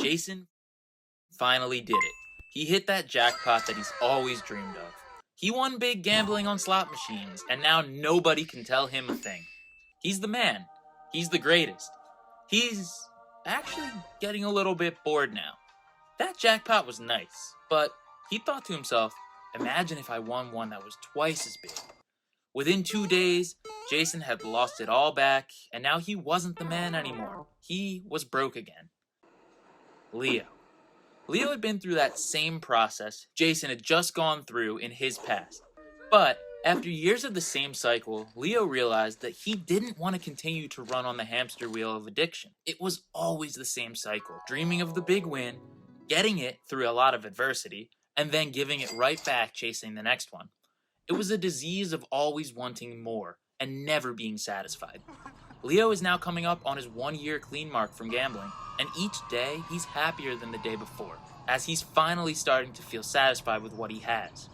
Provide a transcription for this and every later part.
Jason finally did it. He hit that jackpot that he's always dreamed of. He won big gambling on slot machines, and now nobody can tell him a thing. He's the man. He's the greatest. He's actually getting a little bit bored now. That jackpot was nice, but he thought to himself, imagine if I won one that was twice as big. Within 2 days, Jason had lost it all back, and now he wasn't the man anymore. He was broke again. Leo had been through that same process Jason had just gone through in his past. But after years of the same cycle, Leo realized that he didn't want to continue to run on the hamster wheel of addiction. It was always the same cycle, dreaming of the big win, getting it through a lot of adversity, and then giving it right back chasing the next one. It was a disease of always wanting more and never being satisfied. Leo is now coming up on his 1-year clean mark from gambling, and each day he's happier than the day before, as he's finally starting to feel satisfied with what he has.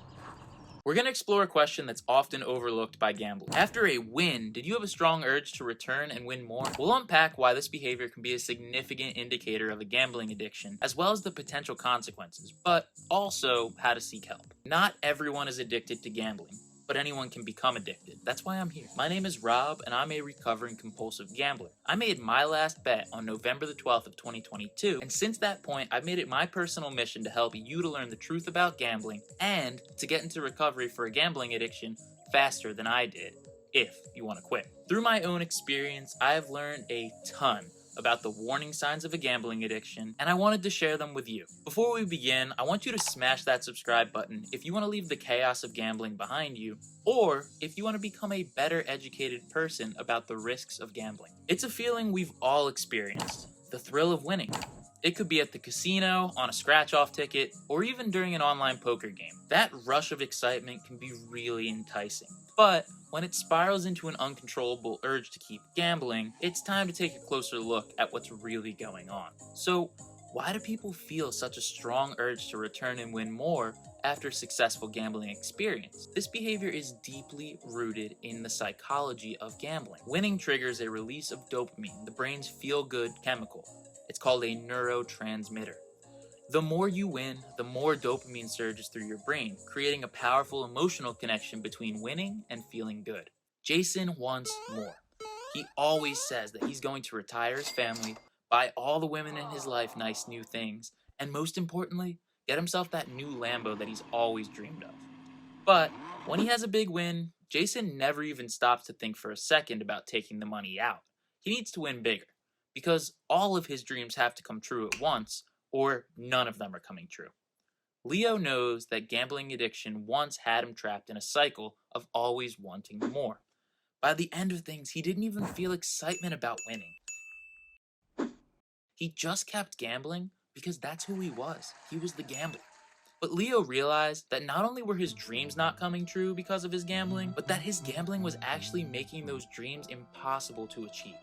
We're going to explore a question that's often overlooked by gamblers. After a win, did you have a strong urge to return and win more? We'll unpack why this behavior can be a significant indicator of a gambling addiction, as well as the potential consequences, but also how to seek help. Not everyone is addicted to gambling, but anyone can become addicted. That's why I'm here. My name is Rob, and I'm a recovering compulsive gambler. I made my last bet on November the 12th of 2022, and since that point, I've made it my personal mission to help you to learn the truth about gambling and to get into recovery for a gambling addiction faster than I did, if you want to quit. Through my own experience, I have learned a ton about the warning signs of a gambling addiction, and I wanted to share them with you. Before we begin, I want you to smash that subscribe button if you want to leave the chaos of gambling behind you, or if you want to become a better educated person about the risks of gambling. It's a feeling we've all experienced, the thrill of winning. It could be at the casino, on a scratch-off ticket, or even during an online poker game. That rush of excitement can be really enticing. But when it spirals into an uncontrollable urge to keep gambling, it's time to take a closer look at what's really going on. So, why do people feel such a strong urge to return and win more after a successful gambling experience? This behavior is deeply rooted in the psychology of gambling. Winning triggers a release of dopamine, the brain's feel-good chemical. It's called a neurotransmitter. The more you win, the more dopamine surges through your brain, creating a powerful emotional connection between winning and feeling good. Jason wants more. He always says that he's going to retire his family, buy all the women in his life nice new things, and most importantly, get himself that new Lambo that he's always dreamed of. But when he has a big win, Jason never even stops to think for a second about taking the money out. He needs to win bigger, because all of his dreams have to come true at once, or none of them are coming true. Leo knows that gambling addiction once had him trapped in a cycle of always wanting more. By the end of things, he didn't even feel excitement about winning. He just kept gambling because that's who he was. He was the gambler. But Leo realized that not only were his dreams not coming true because of his gambling, but that his gambling was actually making those dreams impossible to achieve.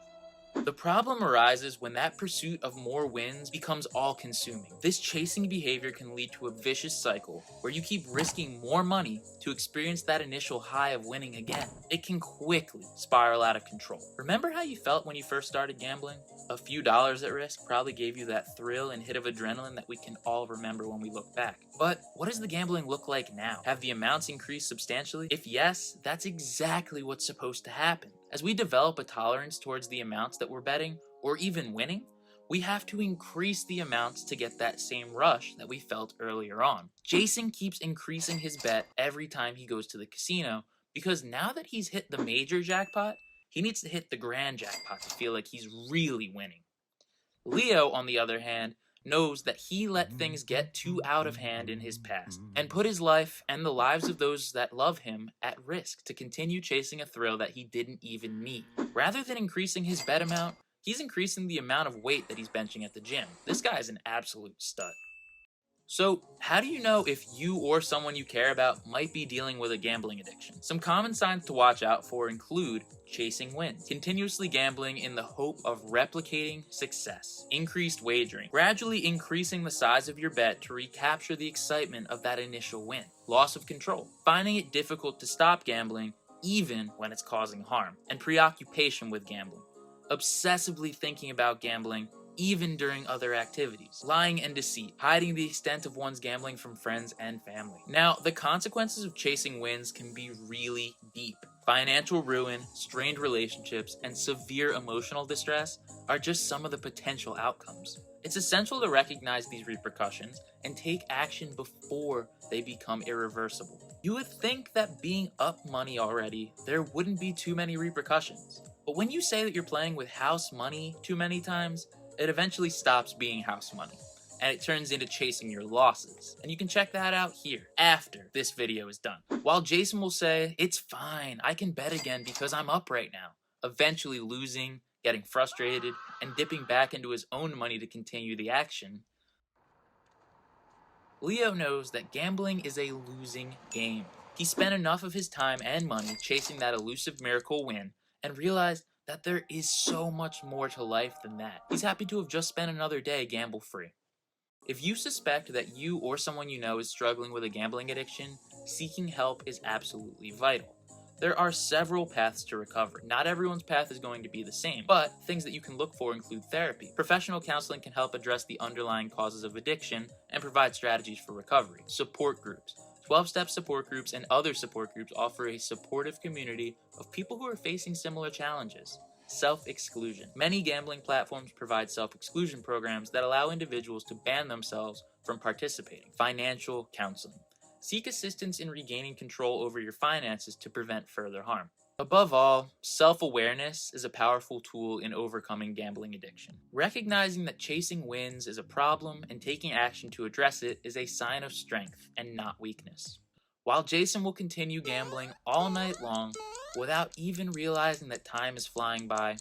The problem arises when that pursuit of more wins becomes all-consuming. This chasing behavior can lead to a vicious cycle where you keep risking more money to experience that initial high of winning again. It can quickly spiral out of control. Remember how you felt when you first started gambling? A few dollars at risk probably gave you that thrill and hit of adrenaline that we can all remember when we look back. But what does the gambling look like now? Have the amounts increased substantially? If yes, that's exactly what's supposed to happen. As we develop a tolerance towards the amounts that we're betting, or even winning, we have to increase the amounts to get that same rush that we felt earlier on. Jason keeps increasing his bet every time he goes to the casino, because now that he's hit the major jackpot, he needs to hit the grand jackpot to feel like he's really winning. Leo, on the other hand, knows that he let things get too out of hand in his past and put his life and the lives of those that love him at risk to continue chasing a thrill that he didn't even need. Rather than increasing his bet amount, he's increasing the amount of weight that he's benching at the gym. This guy's an absolute stud. So, how do you know if you or someone you care about might be dealing with a gambling addiction? Some common signs to watch out for include chasing wins, continuously gambling in the hope of replicating success, increased wagering, gradually increasing the size of your bet to recapture the excitement of that initial win, loss of control, finding it difficult to stop gambling even when it's causing harm, and preoccupation with gambling, obsessively thinking about gambling even during other activities. Lying and deceit, hiding the extent of one's gambling from friends and family. Now, the consequences of chasing wins can be really deep. Financial ruin, strained relationships, and severe emotional distress are just some of the potential outcomes. It's essential to recognize these repercussions and take action before they become irreversible. You would think that being up money already, there wouldn't be too many repercussions. But when you say that you're playing with house money too many times, it eventually stops being house money, and it turns into chasing your losses. And you can check that out here, after this video is done. While Jason will say, "It's fine, I can bet again because I'm up right now," eventually losing, getting frustrated, and dipping back into his own money to continue the action, Leo knows that gambling is a losing game. He spent enough of his time and money chasing that elusive miracle win, and realized that there is so much more to life than that. He's happy to have just spent another day gamble-free. If you suspect that you or someone you know is struggling with a gambling addiction, seeking help is absolutely vital. There are several paths to recovery. Not everyone's path is going to be the same, but things that you can look for include therapy. Professional counseling can help address the underlying causes of addiction and provide strategies for recovery. Support groups. 12-step support groups and other support groups offer a supportive community of people who are facing similar challenges. Self-exclusion. Many gambling platforms provide self-exclusion programs that allow individuals to ban themselves from participating. Financial counseling. Seek assistance in regaining control over your finances to prevent further harm. Above all, self-awareness is a powerful tool in overcoming gambling addiction. Recognizing that chasing wins is a problem and taking action to address it is a sign of strength and not weakness. While Jason will continue gambling all night long without even realizing that time is flying by,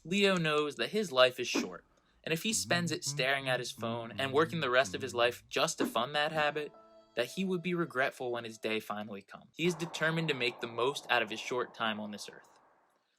Leo knows that his life is short, and if he spends it staring at his phone and working the rest of his life just to fund that habit, that he would be regretful when his day finally comes. He is determined to make the most out of his short time on this earth.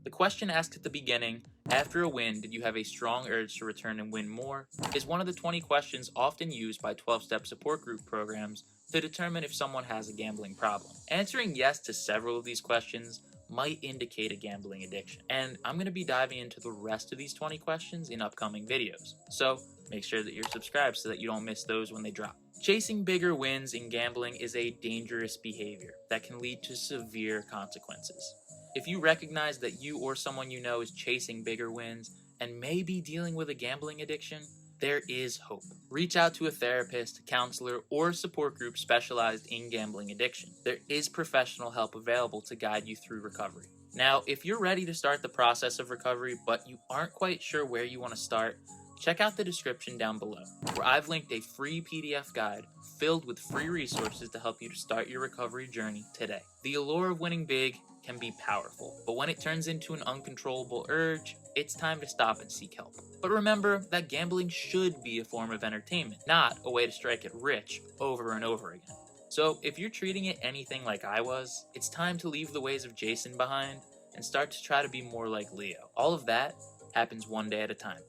The question asked at the beginning, after a win, did you have a strong urge to return and win more, is one of the 20 questions often used by 12-step support group programs to determine if someone has a gambling problem. Answering yes to several of these questions might indicate a gambling addiction, and I'm going to be diving into the rest of these 20 questions in upcoming videos, so make sure that you're subscribed so that you don't miss those when they drop. Chasing bigger wins in gambling is a dangerous behavior that can lead to severe consequences. If you recognize that you or someone you know is chasing bigger wins and may be dealing with a gambling addiction, there is hope. Reach out to a therapist, counselor, or a support group specialized in gambling addiction. There is professional help available to guide you through recovery. Now, if you're ready to start the process of recovery, but you aren't quite sure where you want to start, check out the description down below, where I've linked a free PDF guide filled with free resources to help you to start your recovery journey today. The allure of winning big can be powerful, but when it turns into an uncontrollable urge, it's time to stop and seek help. But remember that gambling should be a form of entertainment, not a way to strike it rich over and over again. So if you're treating it anything like I was, it's time to leave the ways of Jason behind and start to try to be more like Leo. All of that happens one day at a time.